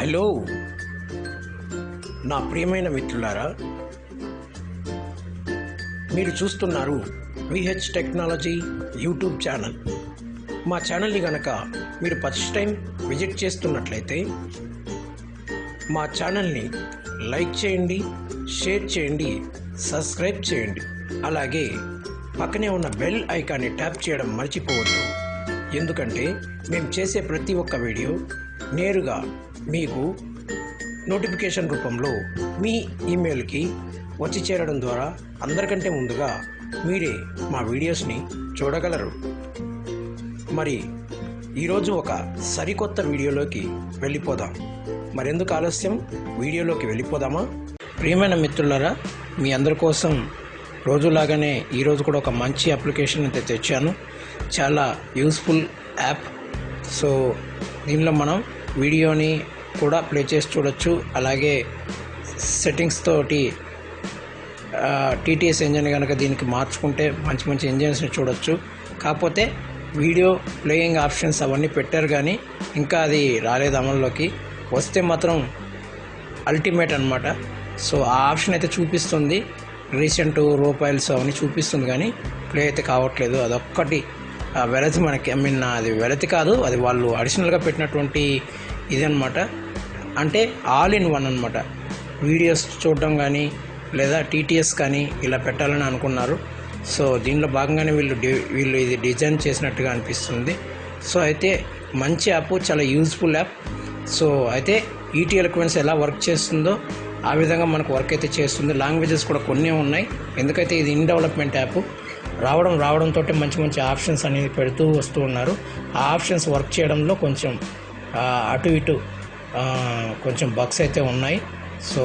Hello నా ప్రియమైన మిత్రులారా, మీరు చూస్తున్నారు విహెచ్ టెక్నాలజీ యూట్యూబ్ ఛానల్. మా ఛానల్ని కనుక మీరు ఫస్ట్ టైం విజిట్ చేస్తున్నట్లయితే మా ఛానల్ని లైక్ చేయండి, షేర్ చేయండి, సబ్స్క్రైబ్ చేయండి. అలాగే పక్కనే ఉన్న బెల్ ఐకాన్ని ట్యాప్ చేయడం మర్చిపోవద్దు. ఎందుకంటే మేము చేసే ప్రతి ఒక్క వీడియో నేరుగా మీకు నోటిఫికేషన్ రూపంలో మీ ఈమెయిల్కి వచ్చి చేరడం ద్వారా అందరికంటే ముందుగా మీరే మా వీడియోస్ని చూడగలరు. మరి ఈరోజు ఒక సరికొత్త వీడియోలోకి వెళ్ళిపోదాం. మరెందుకు ఆలస్యం, వీడియోలోకి వెళ్ళిపోదామా? ప్రియమైన మిత్రులారా, మీ అందరి కోసం రోజులాగానే ఈరోజు కూడా ఒక మంచి అప్లికేషన్ అయితే తెచ్చాను. చాలా యూస్ఫుల్ యాప్. సో దీనిలో మనం వీడియోని కూడా ప్లే చేసి చూడొచ్చు. అలాగే సెట్టింగ్స్ తోటి TTS ఇంజన్ కనుక దీనికి మార్చుకుంటే మంచి మంచి ఇంజన్స్ని చూడొచ్చు. కాకపోతే వీడియో ప్లేయింగ్ ఆప్షన్స్ అవన్నీ పెట్టారు, కానీ ఇంకా అది రాలేదు అమల్లోకి. వస్తే మాత్రం అల్టిమేట్ అనమాట. సో ఆ ఆప్షన్ అయితే చూపిస్తుంది, రీసెంట్ రూపాయల్స్ అవన్నీ చూపిస్తుంది, కానీ ప్లే అయితే కావట్లేదు. అదొక్కటి వెరతి మనకి. అది వెరతి కాదు, అది వాళ్ళు అడిషనల్గా పెట్టినటువంటి ఇదనమాట. అంటే ఆల్ ఇన్ వన్ అనమాట. వీడియోస్ చూడడం కానీ లేదా TTS కానీ ఇలా పెట్టాలని అనుకున్నారు. సో దీనిలో భాగంగానే వీళ్ళు ఇది డిజైన్ చేసినట్టుగా అనిపిస్తుంది. సో అయితే మంచి యాప్, చాలా యూజ్ఫుల్ యాప్. సో అయితే ఈటీ ఎలక్వెన్స్ ఎలా వర్క్ చేస్తుందో ఆ విధంగా మనకు వర్క్ అయితే చేస్తుంది. లాంగ్వేజెస్ కూడా కొన్ని ఉన్నాయి, ఎందుకైతే ఇది ఇన్ డెవలప్మెంట్ యాప్. రావడంతో మంచి మంచి ఆప్షన్స్ అనేది పెడుతూ వస్తూ ఉన్నారు. ఆ ఆప్షన్స్ వర్క్ చేయడంలో కొంచెం అటు ఇటు కొంచెం బగ్స్ అయితే ఉన్నాయి. సో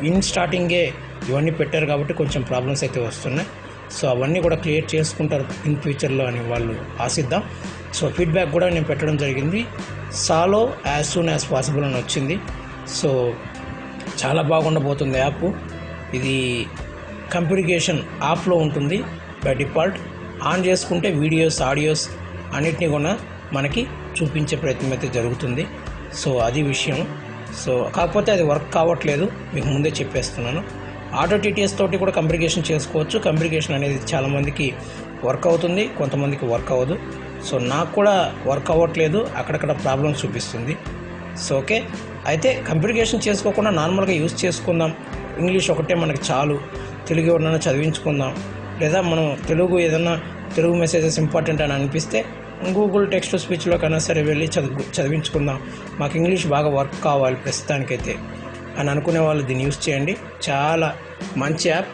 ఇన్ స్టార్టింగే ఇవన్నీ పెట్టారు కాబట్టి కొంచెం ప్రాబ్లమ్స్ అయితే వస్తున్నాయి. సో అవన్నీ కూడా క్లియర్ చేసుకుంటారు ఇన్ ఫ్యూచర్లో అని వాళ్ళు ఆశిద్దాం. సో ఫీడ్బ్యాక్ కూడా నేను పెట్టడం జరిగింది. సాలో యాజ్ సూన్ యాజ్ పాసిబుల్ అని వచ్చింది. సో చాలా బాగుండబోతుంది యాప్. ఇది కాన్ఫిగరేషన్ ఆఫ్లో ఉంటుంది బై డిఫాల్ట్. ఆన్ చేసుకుంటే వీడియోస్, ఆడియోస్ అన్నిటినీ కూడా మనకి చూపించే ప్రయత్నం అయితే జరుగుతుంది. సో అది విషయం. సో కాకపోతే అది వర్క్ కావట్లేదు, మీకు ముందే చెప్పేస్తున్నాను. ఆటో TTS తోటి కూడా కాన్ఫిగరేషన్ చేసుకోవచ్చు. కాన్ఫిగరేషన్ అనేది చాలామందికి వర్క్ అవుతుంది, కొంతమందికి వర్క్ అవ్వదు. సో నాకు కూడా వర్క్ అవ్వట్లేదు, అక్కడక్కడ ప్రాబ్లమ్స్ చూపిస్తుంది. సో ఓకే, అయితే కాన్ఫిగరేషన్ చేసుకోకుండా నార్మల్గా యూజ్ చేసుకుందాం. ఇంగ్లీష్ ఒకటే మనకి చాలు, తెలుగు ఎవరినైనా చదివించుకుందాం. లేదా మనం తెలుగు మెసేజెస్ ఇంపార్టెంట్ అని అనిపిస్తే గూగుల్ టెక్స్ట్ టు స్పీచ్లో కన్నా సరే వెళ్ళి చదివించుకుందాం. మాకు ఇంగ్లీష్ బాగా వర్క్ కావాలి ప్రస్తుతానికైతే అని అనుకునే వాళ్ళు దీన్ని యూజ్ చేయండి. చాలా మంచి యాప్.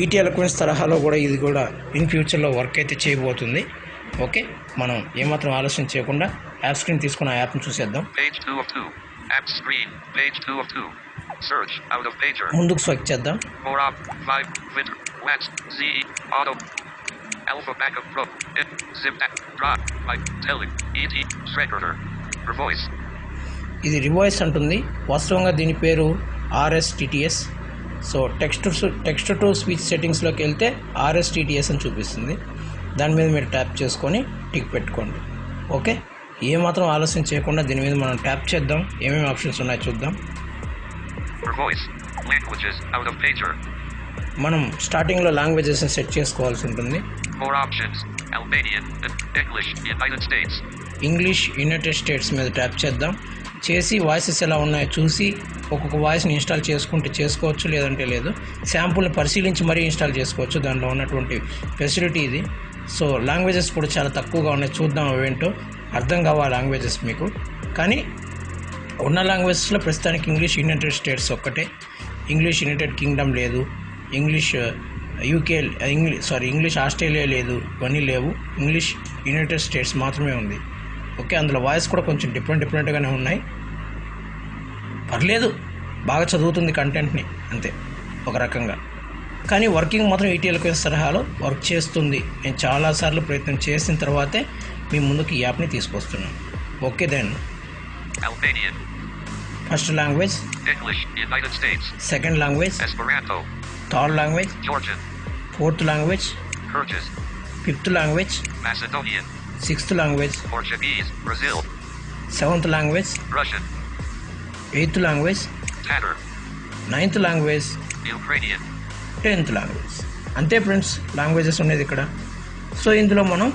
ఈటీ ఎలక్వెన్స్ తరహాలో కూడా ఇది కూడా ఇన్ ఫ్యూచర్లో వర్క్ అయితే చేయబోతుంది. ఓకే, మనం ఏమాత్రం ఆలోచన చేయకుండా యాప్ స్క్రీన్ తీసుకుని ఆ యాప్ని చూసేద్దాం. ముందుకు స్వైప్ చేద్దాం. Alpha backup pro zip drop like telling et recorder revoice. ఇది రివాయిస్ అంటుంది. వాస్తవంగా దీని పేరు RSTTS. So text to speech సెట్టింగ్స్లోకి వెళ్తే RSTTS అని చూపిస్తుంది. దాని మీద మీరు ట్యాప్ చేసుకొని టిక్ పెట్టుకోండి. ఓకే, ఏమాత్రం ఆలస్యం చేయకుండా దీని మీద మనం ట్యాప్ చేద్దాం. ఏమేమి ఆప్షన్స్ ఉన్నాయో చూద్దాం. మనం స్టార్టింగ్లో లాంగ్వేజెస్ని సెట్ చేసుకోవాల్సి ఉంటుంది. ఇంగ్లీష్ యునైటెడ్ స్టేట్స్ మీద ట్యాప్ చేద్దాం. చేసి వాయిసెస్ ఎలా ఉన్నాయో చూసి ఒక్కొక్క వాయిస్ని ఇన్స్టాల్ చేసుకుంటే చేసుకోవచ్చు, లేదంటే లేదు. శాంపుల్ని పరిశీలించి మరీ ఇన్స్టాల్ చేసుకోవచ్చు, దాంట్లో ఉన్నటువంటి ఫెసిలిటీ ఇది. సో లాంగ్వేజెస్ కూడా చాలా తక్కువగా ఉన్నాయి, చూద్దాం అవేంటో. అర్థం కావాలి లాంగ్వేజెస్ మీకు. కానీ ఉన్న లాంగ్వేజెస్లో ప్రస్తుతానికి ఇంగ్లీష్ యునైటెడ్ స్టేట్స్ ఒక్కటే. ఇంగ్లీష్ యునైటెడ్ కింగ్డమ్ లేదు, ఇంగ్లీష్ ఇంగ్లీష్ ఆస్ట్రేలియా లేదు, ఇవన్నీ లేవు. ఇంగ్లీష్ యునైటెడ్ స్టేట్స్ మాత్రమే ఉంది. ఓకే, అందులో వాయిస్ కూడా కొంచెం డిఫరెంట్గానే ఉన్నాయి. పర్లేదు, బాగా చదువుతుంది కంటెంట్ని, అంతే ఒక రకంగా. కానీ వర్కింగ్ మాత్రం ఈటీ ఎలక్వెన్స్ తరహాలో వర్క్ చేస్తుంది. నేను చాలాసార్లు ప్రయత్నం చేసిన తర్వాతే మీ ముందుకు ఈ యాప్ని తీసుకొస్తున్నాను. Okay, then first language English United States, second language Esperanto, third language Georgian, fourth language Kyrgyz, fifth language Macedonian, sixth language Portuguese, Brazil, seventh language Russian, eighth language, Tatter. Ninth language, Ukrainian. 10th language. అంతే friends languages ఉండేది ఇక్కడ. So ఇందులో మనం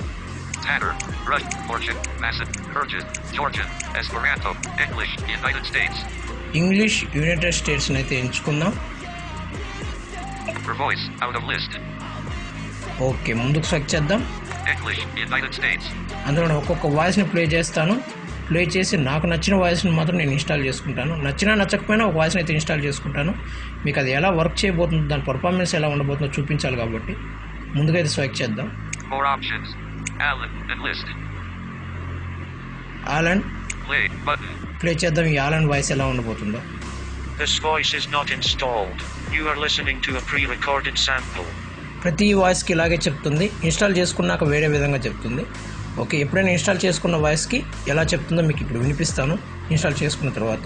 Tatter. Russian. Persian. Basset. Kyrgyz. Georgian. Esperanto. English. United States. English United స్టేట్స్ని అయితే ఎంచుకుందాం. For voice. Out of list. Okay, ముందుకు select చేద్దాం. English. United States. అందులో నేను ఒక్కొక్క వాయిస్ని ప్లే చేస్తాను. ప్లే చేసి నాకు నచ్చిన వాయిస్ని మాత్రం నేను ఇన్స్టాల్ చేసుకుంటాను. నచ్చినా నచ్చకపోయినా ఒక వాయిస్ని అయితే ఇన్స్టాల్ చేసుకుంటాను. మీకు అది ఎలా వర్క్ చేయబోతుందో, దాని పర్ఫార్మెన్స్ ఎలా ఉండబోతుందో చూపించాలి కాబట్టి ముందుగా అయితే సెలెక్ట్ చేద్దాం. More options. Alan. Enlist. Alan Play. Button. Play చేద్దాం. ఈ ఆలన్ వాయిస్ ఎలా ఉండబోతుందో. This voice is not installed. You are listening to a pre-recorded sample. ప్రతి వాయిస్కి ఇలాగే చెప్తుంది. ఇన్స్టాల్ చేసుకున్నాక వేరే విధంగా చెప్తుంది. ఓకే, ఎప్పుడైనా ఇన్స్టాల్ చేసుకున్న వాయిస్కి ఎలా చెప్తుందో మీకు ఇప్పుడు వినిపిస్తాను ఇన్స్టాల్ చేసుకున్న తర్వాత.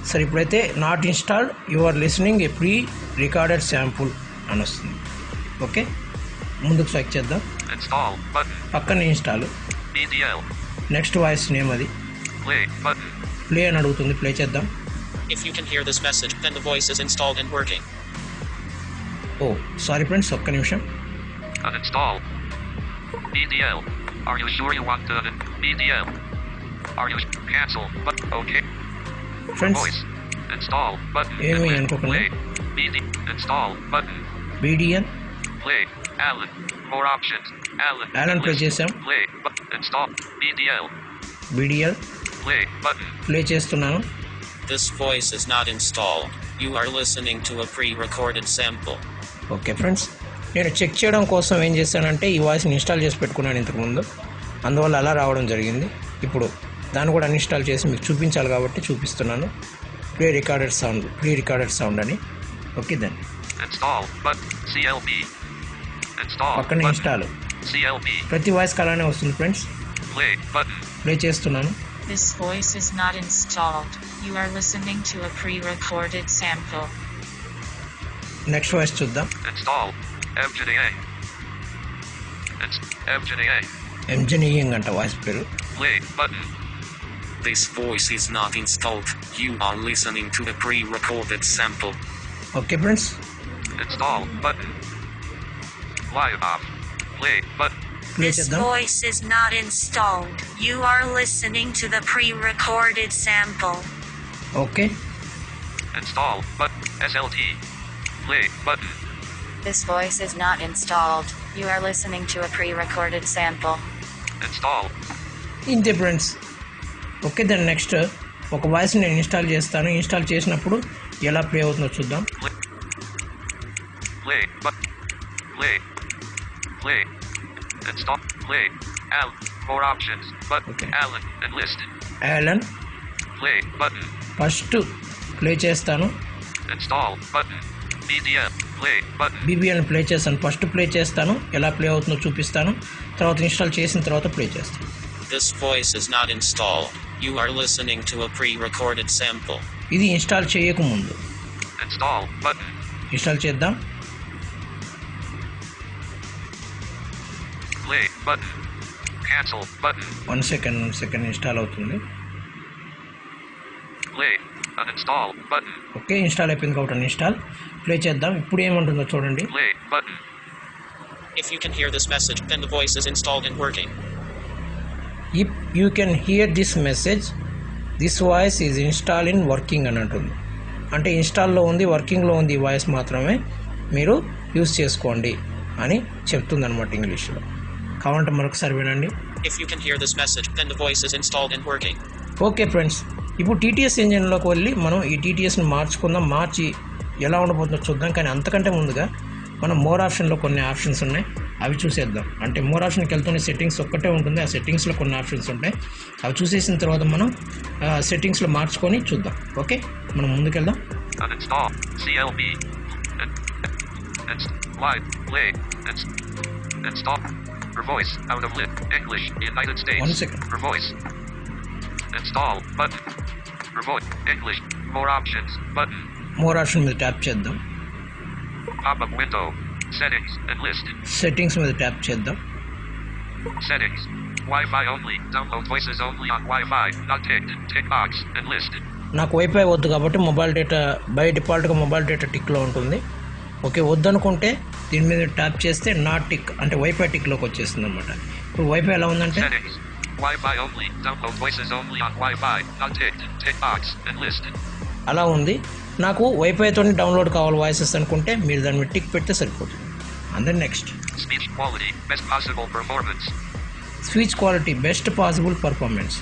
సరే, ఇప్పుడైతే not installed, you are listening a pre recorded sample అని వస్తుంది. ఓకే, ముందుకు సెలెక్ట్ చేద్దాం. Install. Button. పక్కన install, BDL. Next voice name అది Play. Button. ప్లే అని అడుగుతుంది. ప్లే చేద్దాం. If you can hear this message, then the voice is installed and working. Oh sorry friends, ఒక్క నిమిషం. Uninstall. BDL. Are you sure you want to BDL? Are you cancel? But okay. Friends Voice. Install. Button. ఏమీ Play. అనుకోకుండా. BD. Install. Button. BDN Play. Alan. More options. Alan. Alan play చేసాం. Play. Install. BDL. BDL Play. Button. Play చేస్తున్నాను. This voice is not installed. You are listening to a pre-recorded sample. Okay friends, నేను check చేయడం కోసం ఏం చేశానంటే ఈ వాయిస్ని install చేసి పెట్టుకున్నాను ఇంతకుముందు, అందువల్ల అలా రావడం జరిగింది. ఇప్పుడు దాన్ని కూడా అన్ఇన్స్టాల్ చేసి మీకు చూపించాలి కాబట్టి చూపిస్తున్నాను. ప్రీ రికార్డెడ్ సౌండ్ అని. Okay, then Install. But CLB. Install. పక్కన Button. ఇన్స్టాల్. CLB. ప్రతి వాయిస్కి అలానే వస్తుంది ఫ్రెండ్స్. Play. Button. ప్లే చేస్తున్నాను. This voice is not installed. You are listening to a pre-recorded sample. Next voice చూద్దాం. Install. MJDA. MJDA. ఎంజనీయింగ్ అంట voice పేరు. Play. Button. This voice is not installed. You are listening to a pre-recorded sample. Okay friends, Install. Button. Live off. Play. Button. Play This చేద్దాం. voice is not installed. You are listening to the pre-recorded sample. Okay, Install. Button. SLT. Play. Button. This voice is not installed. You are listening to a pre-recorded sample. Install. ఇంతే friends. Okay, దాని next ఒక voice నేను install చేస్తాను. Install చేసినప్పుడు ఎలా play అవుతుందో చూద్దాం. Play. Button. Play. Play. Install. Play. Alan. More options. But Okay. Alan. Enlist. Alan Play. Button. First play చేస్తాను. Install. Button. BDM. Play. Button. బీబీఎల్ని ప్లే చేస్తాను. ఫస్ట్ ప్లే చేస్తాను, ఎలా ప్లే అవుతుందో చూపిస్తాను. తర్వాత ఇన్స్టాల్ చేసిన తర్వాత ప్లే చేస్తాను. This voice is not installed. You are listening to a pre-recorded sample. ఇది ఇన్స్టాల్ చేయకముందు. Install. Button. ఇన్స్టాల్ చేద్దాం. Play. Button. Cancel. Button. One second install అవుతుంది. Play. Uninstall. Button. Okay, install అయిపోయింది కాబట్టి అన్ఇన్స్టాల్. ప్లే చేద్దాం. ఇప్పుడు ఏమంటుందో చూడండి. Play. Button. If you can hear this message, then the voice is installed and working. If you can hear this message, this voice is install in working అని అంటుంది. అంటే ఇన్స్టాల్లో ఉంది, వర్కింగ్లో ఉంది. ఈ వాయిస్ మాత్రమే మీరు యూస్ చేసుకోండి అని చెప్తుంది అనమాట ఇంగ్లీష్లో. కావాలంటే మరొకసారి వినండి. If you can hear this message, then the voice is installed and working. Okay friends, ఇప్పుడు టీటీఎస్ ఇంజిన్లోకి వెళ్ళి మనం ఈ టీటీఎస్ని మార్చుకుందాం. మార్చి ఎలా ఉండబోతుందో చూద్దాం. కానీ అంతకంటే ముందుగా మనం మోర్ ఆప్షన్లో కొన్ని ఆప్షన్స్ ఉన్నాయి, అవి చూసేద్దాం. అంటే మోర్ ఆప్షన్కి వెళ్తూనే సెట్టింగ్స్ ఒక్కటే ఉంటుంది. ఆ సెట్టింగ్స్లో కొన్ని ఆప్షన్స్ ఉంటాయి, అవి చూసేసిన తర్వాత మనం సెట్టింగ్స్లో మార్చుకొని చూద్దాం. ఓకే, మనం ముందుకెళ్దాం. Uninstall. CLB. Live. Play. Install. For voice. Out of list. English. United States. 1 second. For voice. Install. Button. For voice. English. More options. Button. More option మీద ట్యాప్ చేద్దాం. Pop-up window. Settings. Enlist. Settings మీద tap చేద్దాం. Settings. Wi-Fi only. Download voices only on Wi-Fi. Not ticked. Tick box. Enlist. నాకు wifi వద్దు కాబట్టి mobile data by డిఫాల్ట్గా mobile data టిక్లో ఉంటుంది. Okay, వద్దనుకుంటే దీని మీద ట్యాప్ చేస్తే నాట్ టిక్ అంటే వైఫై టిక్లోకి వచ్చేస్తుంది అనమాట. ఇప్పుడు వైఫై ఎలా ఉందంటే Settings. Wi-Fi only. Download voices only on Wi-Fi. Not ticked. Tick box and list. అలా ఉంది. నాకు వైఫైతో డౌన్లోడ్ కావాలి వాయిసెస్ అనుకుంటే మీరు దాని మీద టిక్ పెడితే సరిపోతుంది. And then next Speech quality. Best possible performance. Speech quality best possible performance.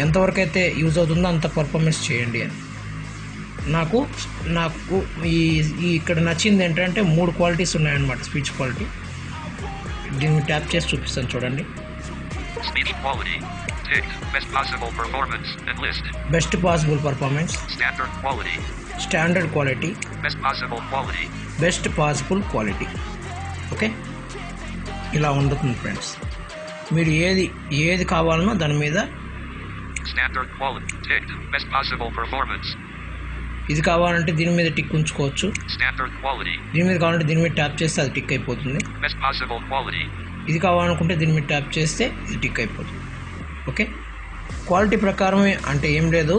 ఎంతవరకు అయితే యూజ్ అవుతుందో అంత పర్ఫార్మెన్స్ చేయండి అని. నాకు ఈ ఇక్కడ నచ్చింది ఏంటంటే 3 క్వాలిటీస్ ఉన్నాయన్నమాట స్పీచ్ క్వాలిటీ. దీన్ని ట్యాప్ చేసి చూపిస్తాను చూడండి. Speech quality. Ticked. Best possible performance and list. Best possible performance, Standard quality. Standard quality, Best possible quality. Best possible quality. Okay, ఇలా ఉంటుంది ఫ్రెండ్స్. మీరు ఏది కావాలనో దాని మీద Standard quality. Ticked. Best possible performance. ఇది కావాలంటే దీని మీద టిక్ ఉంచుకోవచ్చు. Standard quality. దీని మీద కావాలంటే దీని మీద ట్యాప్ చేస్తే అది టిక్ అయిపోతుంది. Best possible quality. ఇది కావాలనుకుంటే దీని మీద ట్యాప్ చేస్తే ఇది టిక్ అయిపోతుంది. ఓకే, క్వాలిటీ ప్రకారమే అంటే ఏం లేదు,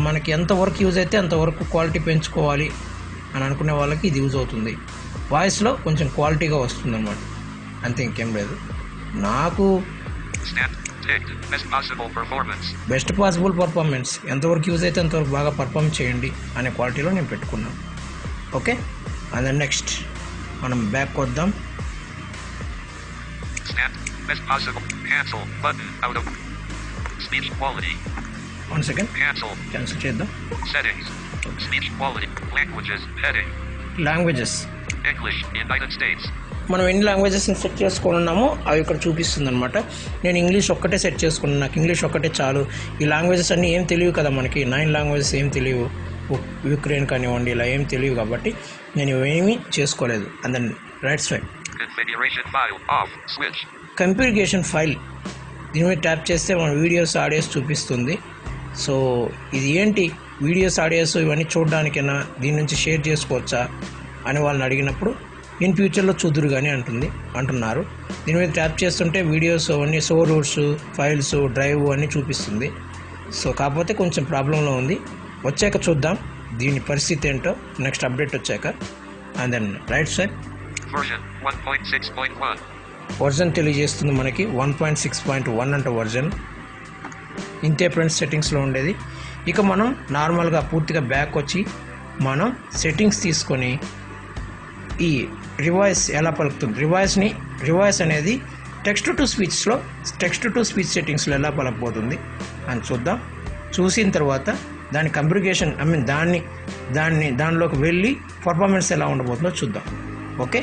మనకి ఎంతవరకు యూజ్ అయితే అంతవరకు క్వాలిటీ పెంచుకోవాలి అని అనుకునే వాళ్ళకి ఇది యూజ్ అవుతుంది. వాయిస్లో కొంచెం క్వాలిటీగా వస్తుంది అన్నమాట, అంతే, ఇంకేం లేదు. నాకు Ticked. Best possible performance. Best possible performance, ఎంతవరకు యూజ్ అయితే అంతవరకు బాగా పర్ఫామ్ చేయండి అనే క్వాలిటీలో నేను పెట్టుకున్నాను. ఓకే, అండ్ దెన్ నెక్స్ట్ మనం బ్యాక్ వద్దాం. Best possible. Cancel. Button. Out of. Speech quality. 1 second, Cancel. Cancel చేద్దాం. Settings. Speech quality. Languages. Heading. Languages, English. United States. మనం ఎన్ని లాంగ్వేజెస్ని సెట్ చేసుకొని ఉన్నామో అవి ఇక్కడ చూపిస్తుంది అనమాట. నేను ఇంగ్లీష్ ఒక్కటే సెట్ చేసుకున్నాను, నాకు ఇంగ్లీష్ ఒక్కటే చాలు. ఈ లాంగ్వేజెస్ అన్నీ ఏం తెలియవు కదా మనకి, 9 లాంగ్వేజెస్ ఏం తెలియవు, యుక్రెయిన్ కానివ్వండి ఇలా ఏం తెలియవు కాబట్టి నేను ఏమీ చేసుకోలేదు. And then right swipe, Configuration file. Off. Switch. Configuration file, దీని మీద ట్యాప్ చేస్తే మన వీడియోస్ ఆడియోస్ చూపిస్తుంది. సో ఇది ఏంటి వీడియోస్ ఆడియోస్ ఇవన్నీ చూడడానికైనా దీని నుంచి షేర్ చేసుకోవచ్చా అని వాళ్ళని అడిగినప్పుడు ఇన్ ఫ్యూచర్లో చూదురు కానీ అంటున్నారు. దీని మీద ట్యాప్ చేస్తుంటే వీడియోస్ అవన్నీ సోర్స్ ఫైల్స్ డ్రైవ్ అన్నీ చూపిస్తుంది. సో కాకపోతే కొంచెం ప్రాబ్లంలో ఉంది, వచ్చాక చూద్దాం దీని పరిస్థితి ఏంటో నెక్స్ట్ అప్డేట్ వచ్చాక. And then right side Version 1.6.1. Version తెలియజేస్తుంది మనకి 1.6.1 అంట వర్జన్. ఇంతే ఫ్రెండ్స్ సెట్టింగ్స్లో ఉండేది. ఇక మనం నార్మల్గా పూర్తిగా బ్యాక్ వచ్చి మనం సెట్టింగ్స్ తీసుకొని ఈ రివాయిస్ ఎలా పలుకుతుంది, రివాయిస్ అనేది టెక్స్ట్ టు స్పీచ్ సెట్టింగ్స్లో ఎలా పలకపోతుంది అని చూద్దాం. చూసిన తర్వాత దాని కమ్యూనికేషన్ దానిలోకి వెళ్ళి పర్ఫార్మెన్స్ ఎలా ఉండబోతుందో చూద్దాం. ఓకే,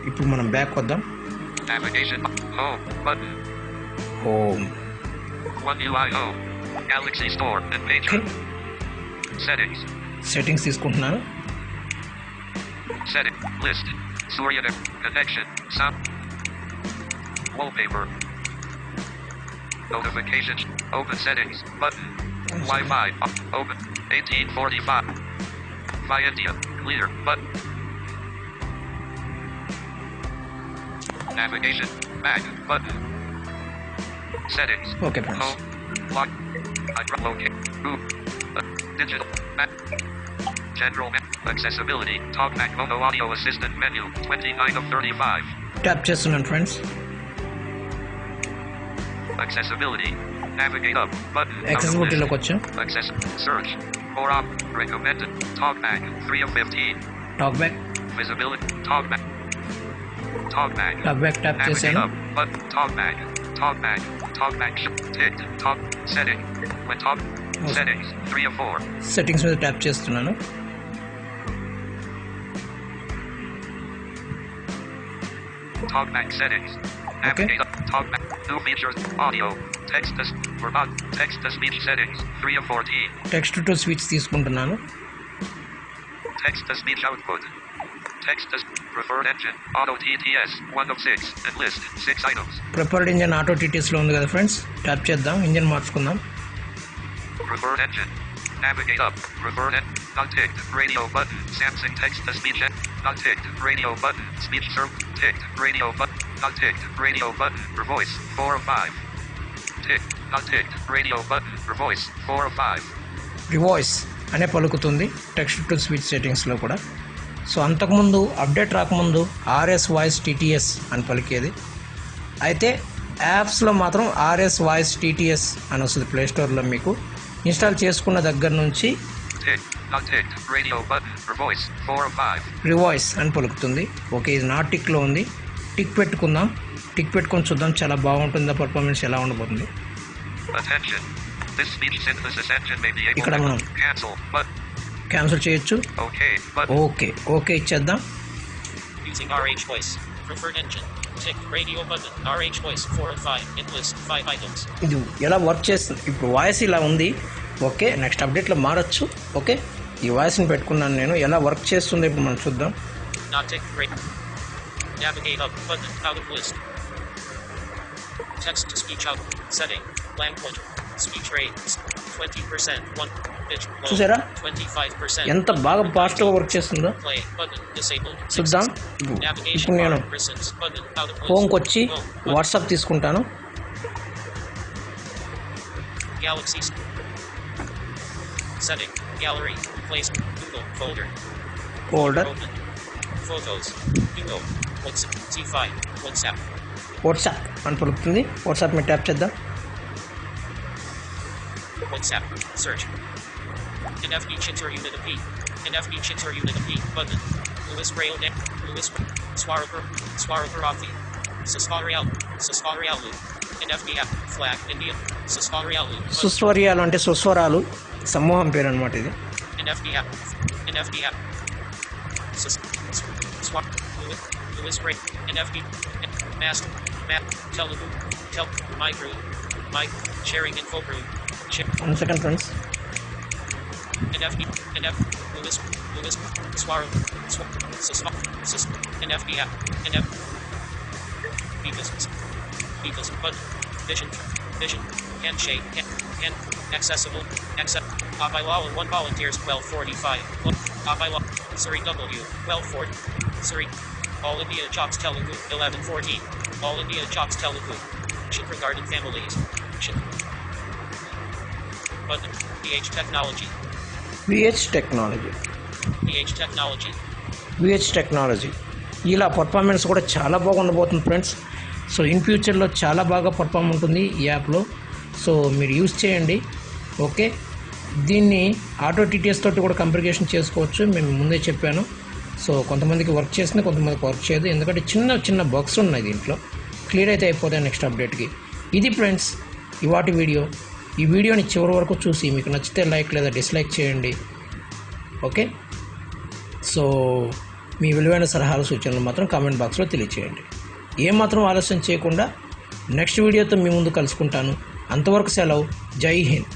ఇప్పుడు మనం బ్యాక్ వద్దాం. Navigation. Home. Button. Home. One UI Home. Galaxy Store and Pager. Settings. Settings తీసుకుంటున్నాను. Setting. List. Surya connection. Sound. Wallpaper. Notifications. Open settings. Button. Wi-Fi. Open. 1845. Via India. Clear. Button. Navigation. Back. Button. Settings. Okay friends, Home. Lock. Locate. Move. Digital. Map. General map. Accessibility. Talkback Mono Audio Assistant menu. 29 of 35. Tap చేస్తున్నాను friends. Accessibility. Navigate up. Button. యాక్సెసిబిలిటీలోకి వచ్చాం. Access. Search. More up. Recommended. Talkback. 3 of 15. Talk back, Visibility. Talkback. Talkback. Talk back tap Navigate చేశాను. up. Button. Talkback. Talkback. Talkback. Ticked. Talk. Setting. When talk. Settings. 3 of 4. Settings మీద tap చేస్తున్నాను. Talkback settings. Navigate up. Talkback. New features. Audio. Text to verbal. Text to speech settings. 3 of 14. Text to speech తీసుకుంటున్నాను. Text to speech output. Text to preferred engine. Auto TTS. 1 of 6. And list. 6 items. Preferred engine auto టీటీఎస్లో ఉంది కదా friends, tap చేద్దాం, engine మార్చుకుందాం. Preferred engine. Navigate up. Preferred engine. Not ticked. Radio button. Samsung text to speech. Not ticked. Radio button. Speech serve. Ticked. Radio button. Not ticked. Radio button. For voice. 4 of 5. Ticked. Not ticked. Radio button. For voice. 4 of 5. రివాయిస్ అనే పలుకుతుంది text to speech సెట్టింగ్స్లో కూడా. So అంతకుముందు update రాకముందు RS voice TTS అని పలికేది. అయితే యాప్స్లో మాత్రం RS voice TTS అని వస్తుంది ప్లేస్టోర్లో. మీకు ఇన్స్టాల్ చేసుకున్న దగ్గర నుంచి రివాయిస్ అని పలుకుతుంది. ఓకే, ఇది నా టిక్లో ఉంది. టిక్ పెట్టుకుందాం. టిక్ పెట్టుకొని చూద్దాం చాలా బాగుంటుందా, పర్ఫార్మెన్స్ ఎలా ఉండబోతుంది. ఇక్కడ మనం క్యాన్సిల్ చేయొచ్చు. ఓకే ఓకే ఇచ్చేద్దాం. Using RH voice. Preferred engine. Tick radio button. RH voice 4 of 5. In list 5 items. ఇది ఎలా వర్క్ చేస్తుంది? ఇప్పుడు వాయిస్ ఇలా ఉంది. ఓకే, నెక్స్ట్ అప్డేట్లో మారచ్చు. ఓకే, ఈ వాయిస్ని పెట్టుకున్నాను నేను. ఎలా వర్క్ చేస్తుందో ఇప్పుడు మనం చూద్దాం. Not tick radio. Navigate up button out of list. Text to speech out. Setting. Blank pointer. Speech rate 20%. 1 pitch low. చూసారా 25%. ఎంత బాగా ఫాస్ట్గా వర్క్ చేస్తుందో. Play button disabled. చూద్దాం. Navigation ఇప్పుడు నేను bar. Presence button out of list. హోమ్కి వచ్చి Go button. WhatsApp తీసుకుంటాను. Galaxy. Setting. Gallery. Place. Google. Folder. Folder. Open. Photos. Duo. WhatsApp. T5. WhatsApp. WhatsApp అని పలుకుతుంది. వాట్సాప్ మీద ట్యాప్ చేద్దాం. WhatsApp. Search. NFB Chitter Unit of P. NFB Chitter Unit of P. Button. Louis Braille Neck. Louis Swaraper Rafi. Sasfarialu. NFB app. Flag. India. Sasfarialu. సుస్వర్యాలు అంటే సుస్వరాలు సమూహం పేరు అనమాట ఇది. NFB app. NFB app. Louis Braille. NFB. Master. Map. Telugu. My group. My sharing info group. 1 second friends. NFB. Louis. Swara. NFB app. NFB. Beatles. Button. Vision. Handshake. Hand. Accessible. Abilawa 1 volunteers 1245. Abilawa. Surrey W. 1240. Surrey. All India Jobs Telugu 1114. All India Jobs Telugu. Regarding families. Button. PH Technology. VH technology. PH Technology. VH technology ఇలా performance కూడా చాలా బాగా ఉండబోతుంది friends. So in ఫ్యూచర్లో చాలా బాగా perform ఉంటుంది ఈ యాప్లో. సో మీరు యూజ్ చేయండి. ఓకే, దీన్ని ఆటో టీటీఎస్ తోటి కూడా కంప్లికేషన్ చేసుకోవచ్చు. మేము ముందే చెప్పాను. సో కొంతమందికి వర్క్ చేస్తుంది, కొంతమందికి వర్క్ చేయదు. ఎందుకంటే చిన్న బగ్స్ ఉన్నాయి దీంట్లో. క్లియర్ అయితే అయిపోతాయి నెక్స్ట్ అప్డేట్కి. ఇది ఫ్రెండ్స్ ఇవాటి వీడియో. ఈ వీడియోని చివరి వరకు చూసి మీకు నచ్చితే లైక్ లేదా డిస్లైక్ చేయండి. ఓకే, సో మీ విలువైన సలహాలు సూచనలు మాత్రం కామెంట్ బాక్స్లో తెలియచేయండి. ఏమాత్రం ఆలస్యం చేయకుండా నెక్స్ట్ వీడియోతో మీ ముందు కలుసుకుంటాను. అంతవరకు సెలవు. జై హింద్.